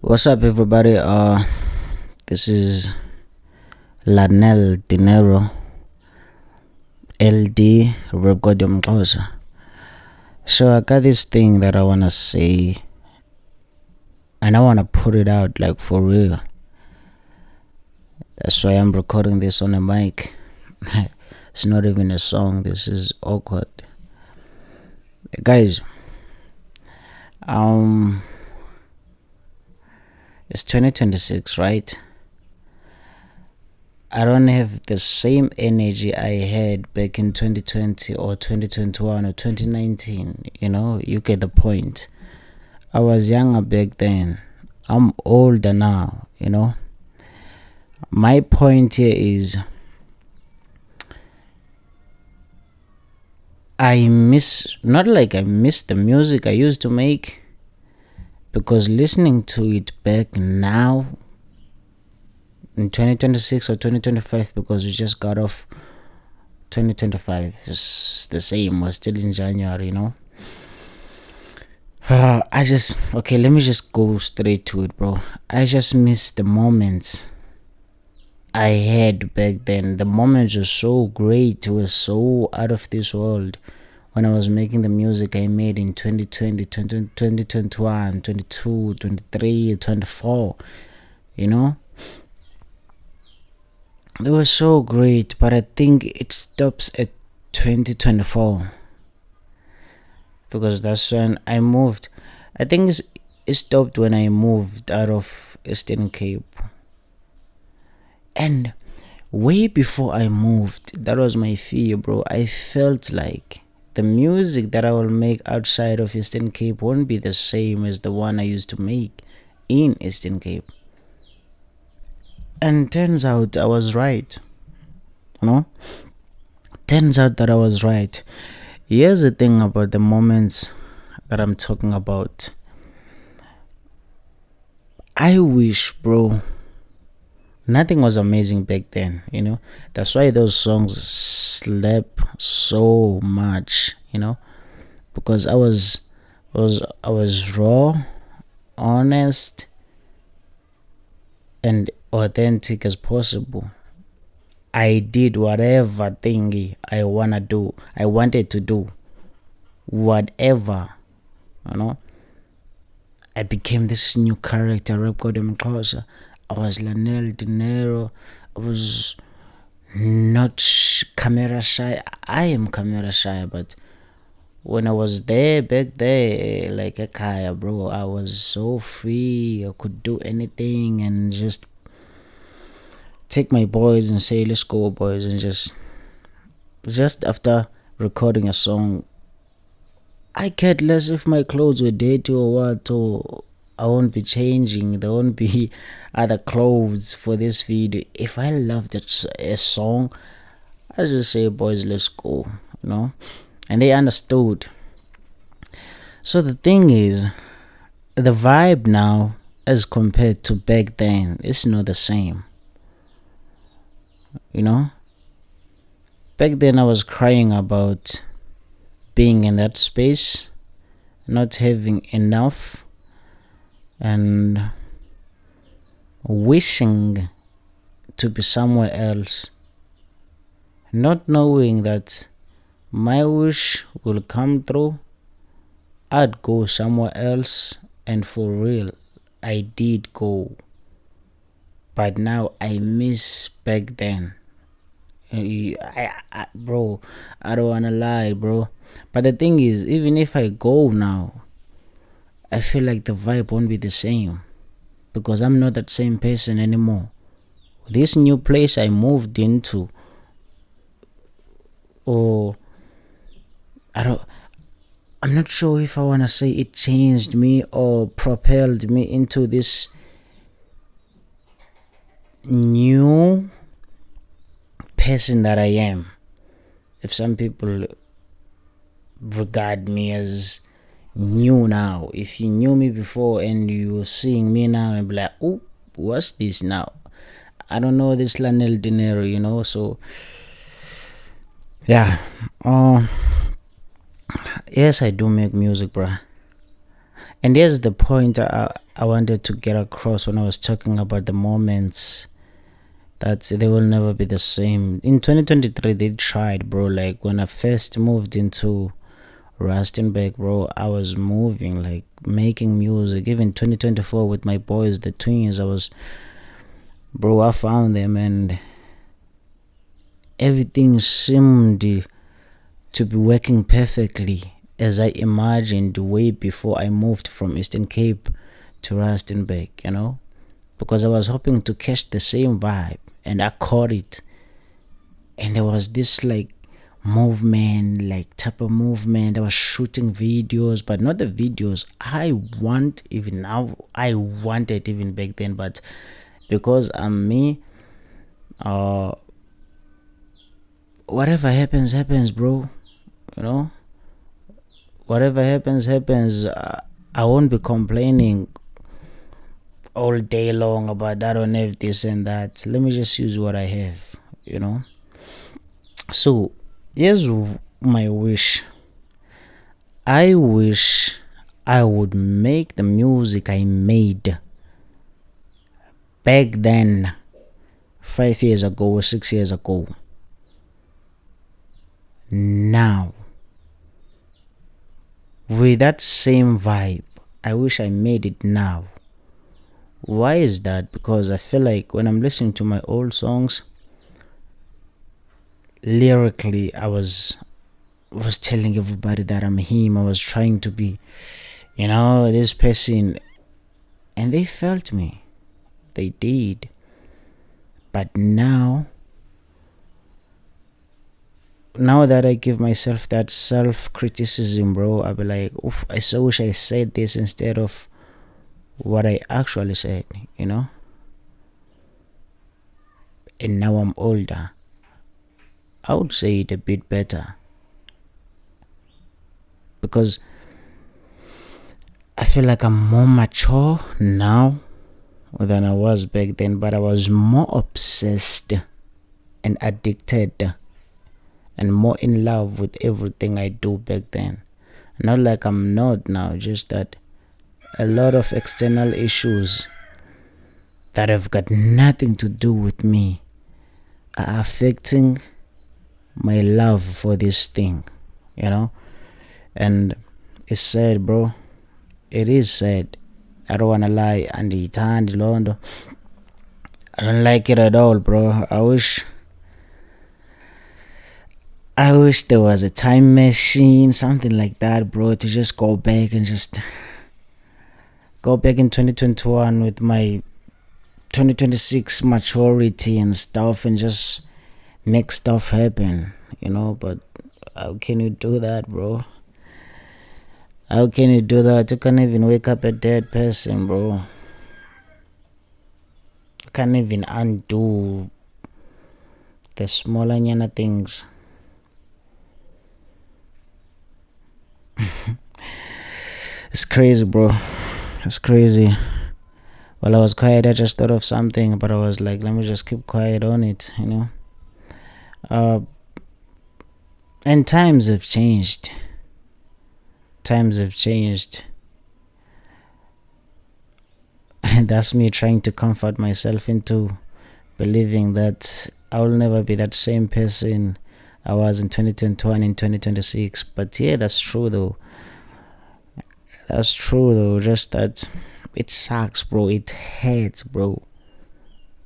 What's up, everybody? This is Lanel Dinero, LD Regodium Closer. So I got this thing that I wanna say, and I wanna put it out like for real. That's why I'm recording this on a mic. It's not even a song. This is awkward, guys. It's 2026, right? I don't have the same energy I had back in 2020 or 2021 or 2019. You get the point. I was younger back then. I'm older now. My point here is not like I miss the music I used to make, because listening to it back now in 2026 or 2025, because we just got off 2025, it's the same. We're still in January. Let me just go straight to it, bro. I just miss the moments I had back then. The moments were so great, were so out of this world. When I was making the music I made in 2020, 2021, 22, 23, 24, It was so great, but I think it stops at 2024. Because that's when I moved. I think it stopped when I moved out of Eastern Cape. And way before I moved, that was my fear, bro. I felt like the music that I will make outside of Eastern Cape won't be the same as the one I used to make in Eastern Cape. And turns out I was right. Turns out that I was right. Here's the thing about the moments that I'm talking about. I wish, bro, nothing was amazing back then, That's why those songs slap so much, because I was raw, honest, and authentic as possible. I did whatever thingy I wanted to do. Whatever, I became this new character, Regodium Closer. I was Lanel Dinero. I was not camera shy. I am camera shy, but when I was there, back there, like a kaya, bro, I was so free. I could do anything and just take my boys and say, let's go, boys, and just after recording a song, I cared less if my clothes were dirty or what, or I won't be changing. There won't be other clothes for this video. If I loved a song, I just say, boys, let's go, and they understood. So the thing is, the vibe now as compared to back then, it's not the same. Back then I was crying about being in that space, not having enough, and wishing to be somewhere else, not knowing that my wish will come through. I'd go somewhere else, and for real, I did go. But now I miss back then. Bro, I don't wanna lie, bro. But the thing is, even if I go now, I feel like the vibe won't be the same, because I'm not that same person anymore. This new place I moved into, I'm not sure if I wanna say it changed me or propelled me into this new person that I am. If some people regard me as new now, if you knew me before and you're seeing me now and be like, oh, what's this now? I don't know this Lanel Dinero, so yeah. Yes, I do make music, bruh. And here's the point I wanted to get across when I was talking about the moments that they will never be the same. In 2023, they tried, bro. Like when I first moved into Rustenburg, bro, I was moving, like making music. Even 2024 with my boys, the twins, bro, I found them and everything seemed to be working perfectly as I imagined way before I moved from Eastern Cape to Rustenburg, because I was hoping to catch the same vibe and I caught it. And there was this like movement, like type of movement. I was shooting videos, but not the videos I wanted even back then, but because I'm me, uh whatever happens, bro. you know whatever happens. I won't be complaining all day long about that or this and that. Let me just use what I have. So here's my wish. I wish I would make the music I made back then, 5 years ago or 6 years ago, now, with that same vibe. I wish I made it now. Why is that? Because I feel like when I'm listening to my old songs, lyrically, I was telling everybody that I'm him. I was trying to be, this person, and they felt me. They did. But now that I give myself that self-criticism, bro, I'll be like, oof, I so wish I said this instead of what I actually said, And now I'm older. I would say it a bit better. Because I feel like I'm more mature now than I was back then, but I was more obsessed and addicted and more in love with everything I do back then. Not like I'm not now, just that a lot of external issues that have got nothing to do with me are affecting my love for this thing, and it's sad, bro. It is sad. I don't wanna lie, and I don't like it at all, bro. I wish there was a time machine, something like that, bro, to just go back and just go back in 2021 with my 2026 maturity and stuff and just make stuff happen, but how can you do that, bro? How can you do that? You can't even wake up a dead person, bro. You can't even undo the smaller nyana things. It's crazy, bro. It's crazy. While I was quiet, I just thought of something, but I was like, let me just keep quiet on it, and times have changed. And that's me trying to comfort myself into believing that I will never be that same person I was in 2021 in 2026. But yeah, that's true though. Just that it sucks, bro. It hurts, bro.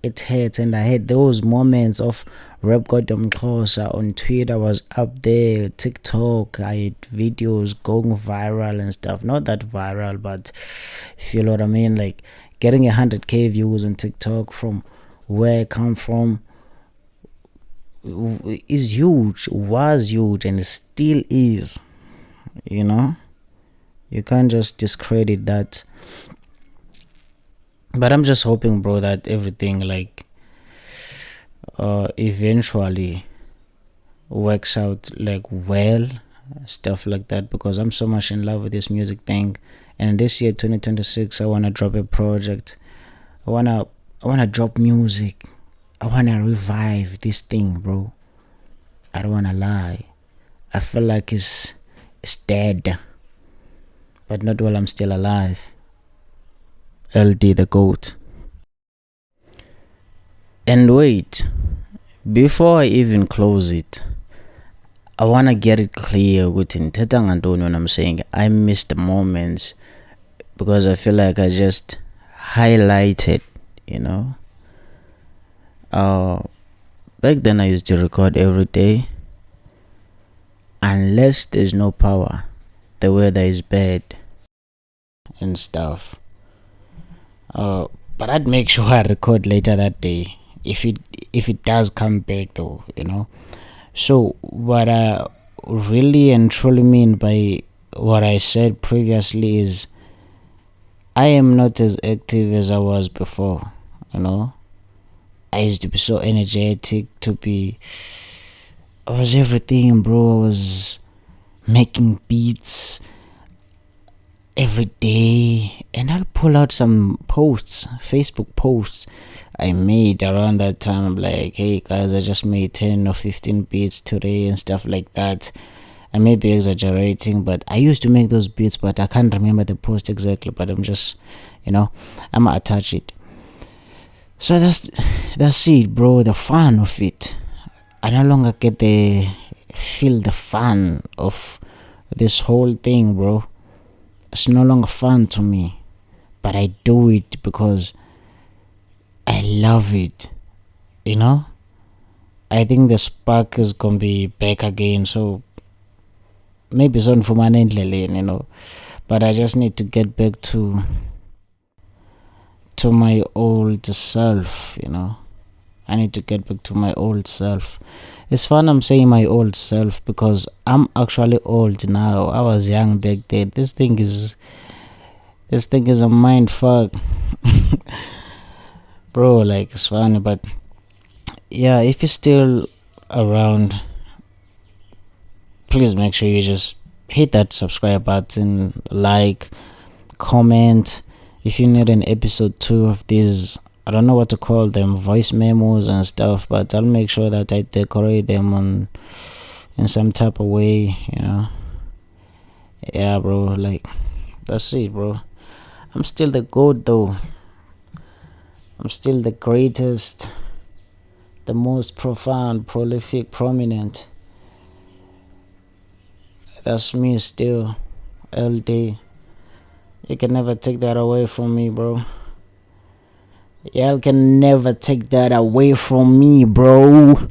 It hurts. And I had those moments of Rap God Xhosa on Twitter. I was up there, TikTok. I had videos going viral and stuff. Not that viral, but if you know what I mean, like getting 100k views on TikTok from where I come from is huge, was huge, and still is. You can't just discredit that. But I'm just hoping, bro, that everything like eventually works out like well, stuff like that, because I'm so much in love with this music thing. And this year 2026, I want to drop a project. I want to drop music. I want to revive this thing, bro. I don't want to lie. I feel like it's dead, but not while I'm still alive. LD the GOAT. And wait, before I even close it, I wanna get it clear with in when I'm saying I miss the moments, because I feel like I just highlighted, you know. Back then I used to record every day, unless there's no power, the weather is bad and stuff. But I'd make sure I record later that day if it does come back though, you know. So what I really and truly mean by what I said previously is I am not as active as I was before, you know. I used to be so energetic, I was everything, bro. I was making beats every day, and I'll pull out some posts, Facebook posts I made around that time. I'm like, hey guys, I just made 10 or 15 beats today and stuff like that. I may be exaggerating, but I used to make those beats, but I can't remember the post exactly, but I'm just, I'm gonna attach it. So that's it, bro. The fun of it, I no longer feel the fun of this whole thing, bro. It's no longer fun to me, but I do it because I love it, I think the spark is gonna be back again, so maybe it's on for my lane, but I just need to get back to my old self, I need to get back to my old self. It's fun I'm saying my old self because I'm actually old now. I was young back then. This thing is a mind fuck. Bro, like, it's funny, but yeah, if you're still around, please make sure you just hit that subscribe button, like, comment. If you need an episode 2 of these, I don't know what to call them, voice memos and stuff, but I'll make sure that I decorate them in some type of way, Yeah, bro, like, that's it, bro. I'm still the GOAT though. I'm still the greatest, the most profound, prolific, prominent. That's me still, LD. You can never take that away from me, bro. Y'all can never take that away from me, bro.